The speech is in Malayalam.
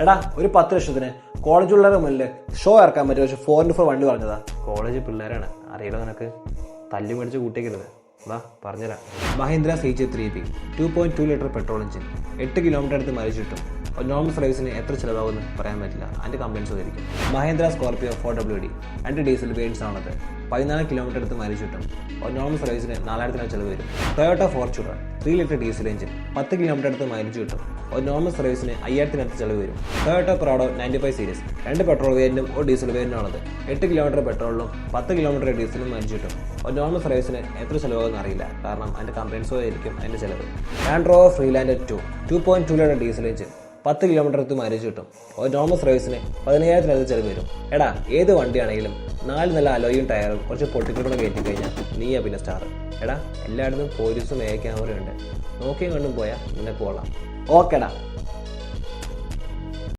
എടാ ഒരു 10 ലക്ഷത്തിന് കോളേജ് പിള്ളേരുടെ മുന്നിൽ ഷോ ഇറക്കാൻ പറ്റും. പക്ഷെ 4x4 വണ്ടി പറഞ്ഞതാ. കോളേജ് പിള്ളേരാണ്, അറിയില്ല നിനക്ക്. തല്ലി മേടിച്ച് കൂട്ടിക്കരുത്. വാ പറഞ്ഞുതരാം. Mahindra CJ3B 2.2 litre petrol engine, 8 kilometre അടുത്ത് മൈലേജ് കിട്ടും. ഒരു നോർമൽ സർവീസിന് എത്ര ചിലവാകുമെന്ന് പറയാൻ പറ്റില്ല, അതിൻ്റെ കംപ്ലയിൻസ് ആയിരിക്കും. Mahindra Scorpio 4WD 2 diesel variance ആണത്. 14 കിലോമീറ്റർ അടുത്ത് മൈലേജ് കിട്ടും. ഒരു നോർമൽ സർവീസിന് 4000 ചിലവ് വരും. Toyota Fortuner 3 litre diesel engine, 10 kilometre അടുത്ത് മൈലേജ് കിട്ടും. ഒരു നോർമൽ സർവീസിന് 5000 ചിലവ് വരും. ടൊയോട്ട പ്രാഡോ 95 സീരീസ് 2 പെട്രോൾ വേരിയന്റും ഒരു ഡീസൽ വേരിയന്റും ആണത്. 8 കിലോമീറ്റർ പെട്രോളിലും 10 കിലോമീറ്റർ ഡീസലും മൈലേജ് കിട്ടും. ഒരു നോർമൽ സർവീസിന് എത്ര ചിലവാകുമെന്ന് അറിയില്ല, കാരണം അതിൻ്റെ കംപ്ലയിൻസോ ആയിരിക്കും അതിൻ്റെ ചിലവ്. Land rover Friedlander 2.2 litre diesel engine, 10 kilometre അടുത്ത് മൈലേജ് കിട്ടും. ഒരു നോർമൽ സർവീസിന് 15000 ചിലവ് വരും. എടാ ഏത് വണ്ടിയാണെങ്കിലും 4 നല്ല അലോയും ടയറും കുറച്ച് പൊട്ടിക്കൂടെ കയറ്റി കഴിഞ്ഞാൽ നീയാ പിന്നെ സ്റ്റാർ. എടാ എല്ലായിടത്തും പോലീസും ക്യാമറയുണ്ട്, നോക്കിയും കണ്ടും പോയാൽ നിനക്ക് കൊള്ളാം. ഓക്കെടാ.